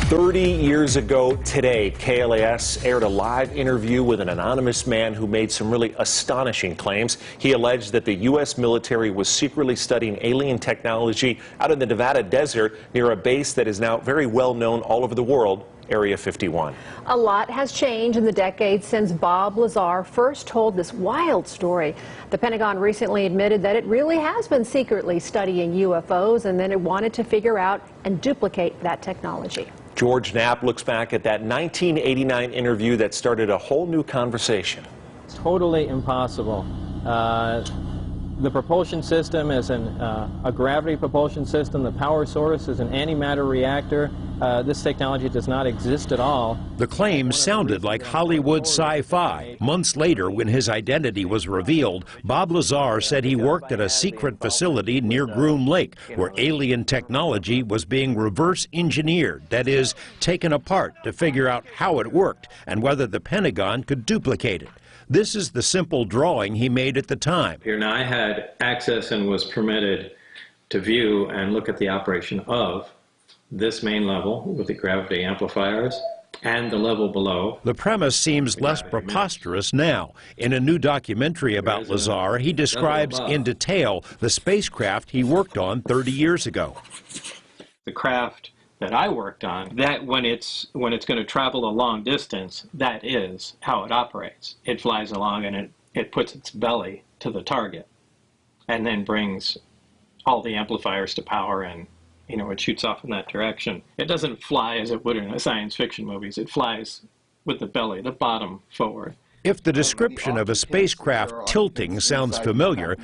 30 years ago today, KLAS aired a live interview with an anonymous man who made some really astonishing claims. He alleged that the U.S. military was secretly studying alien technology out in the Nevada desert near a base that is now very well known all over the world, Area 51. A lot has changed in the decades since Bob Lazar first told this wild story. The Pentagon recently admitted that it really has been secretly studying UFOs and then it wanted to figure out and duplicate that technology. George Knapp looks back at that 1989 interview that started a whole new conversation. It's totally impossible. The propulsion system is a gravity propulsion system. The power source is an antimatter reactor. This technology does not exist at all. The claims sounded like Hollywood sci-fi. Months later, when his identity was revealed, Bob Lazar said he worked at a secret facility near Groom Lake, where alien technology was being reverse engineered, that is, taken apart to figure out how it worked and whether the Pentagon could duplicate it. This is the simple drawing he made at the time. Here now I had access and was permitted to view and look at the operation of this main level with the gravity amplifiers and the level below. The premise seems less preposterous now. In a new documentary about Lazar, he describes in detail the spacecraft he worked on 30 years ago. The craft that I worked on, that when it's going to travel a long distance, that is how it operates. It flies along and it puts its belly to the target and then brings all the amplifiers to power, and it shoots off in that direction. It doesn't fly as it would in science fiction movies. It flies with the belly, the bottom forward. If the description of a spacecraft tilting sounds familiar,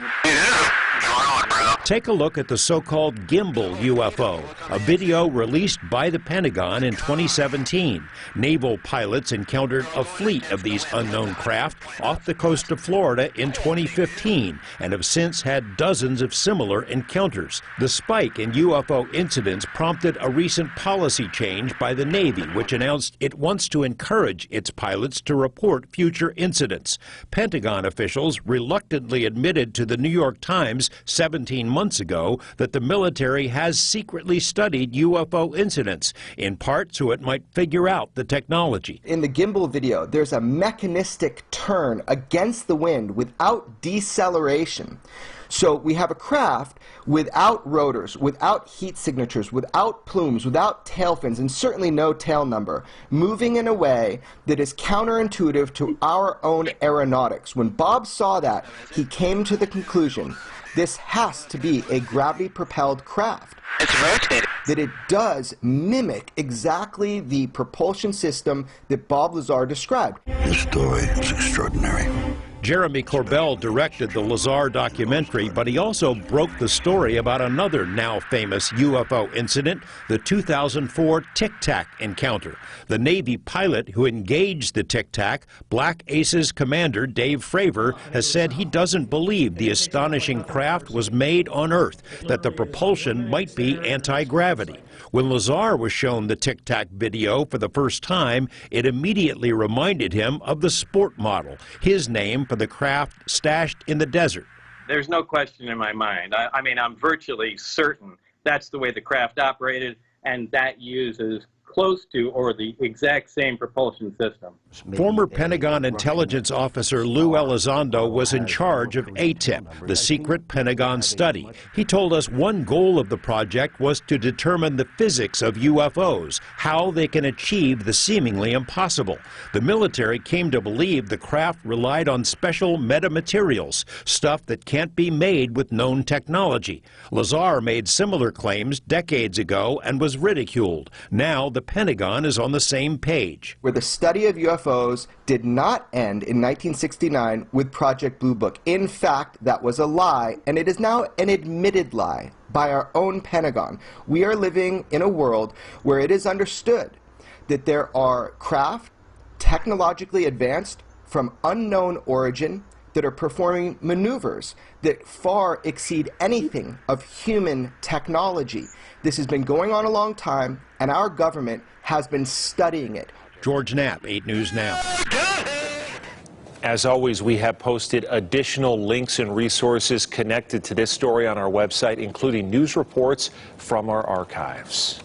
take a look at the so-called Gimbal UFO, a video released by the Pentagon in 2017. Naval pilots encountered a fleet of these unknown craft off the coast of Florida in 2015 and have since had dozens of similar encounters. The spike in UFO incidents prompted a recent policy change by the Navy, which announced it wants to encourage its pilots to report future incidents. Pentagon officials reluctantly admitted to the New York Times 17 months ago that the military has secretly studied UFO incidents, in part so it might figure out the technology. In the Gimbal video, there's a mechanistic turn against the wind without deceleration. So we have a craft without rotors, without heat signatures, without plumes, without tail fins, and certainly no tail number, moving in a way that is counterintuitive to our own aeronautics. When Bob saw that, he came to the conclusion this has to be a gravity-propelled craft. It's rotated. That it does mimic exactly the propulsion system that Bob Lazar described. This story is extraordinary. Jeremy Corbell directed the Lazar documentary, but he also broke the story about another now famous UFO incident, the 2004 Tic Tac encounter. The Navy pilot who engaged the Tic Tac, Black Aces commander Dave Fravor, has said he doesn't believe the astonishing craft was made on Earth, that the propulsion might be anti-gravity. When Lazar was shown the Tic Tac video for the first time, it immediately reminded him of the Sport model, his name for the craft stashed in the desert. There's no question in my mind. I mean, I'm virtually certain that's the way the craft operated, and that uses close to or the exact same propulsion system. Former Pentagon intelligence officer Lou Elizondo was in charge of ATIP, the secret Pentagon study. He told us one goal of the project was to determine the physics of UFOs, how they can achieve the seemingly impossible. The military came to believe the craft relied on special metamaterials, stuff that can't be made with known technology. Lazar made similar claims decades ago and was ridiculed. Now the Pentagon is on the same page. Where the study of UFOs did not end in 1969 with Project Blue Book. In fact, that was a lie, and it is now an admitted lie by our own Pentagon. We are living in a world where it is understood that there are craft technologically advanced from unknown origin that are performing maneuvers that far exceed anything of human technology. This has been going on a long time, and our government has been studying it. George Knapp, 8 News Now. As always, we have posted additional links and resources connected to this story on our website, including news reports from our archives.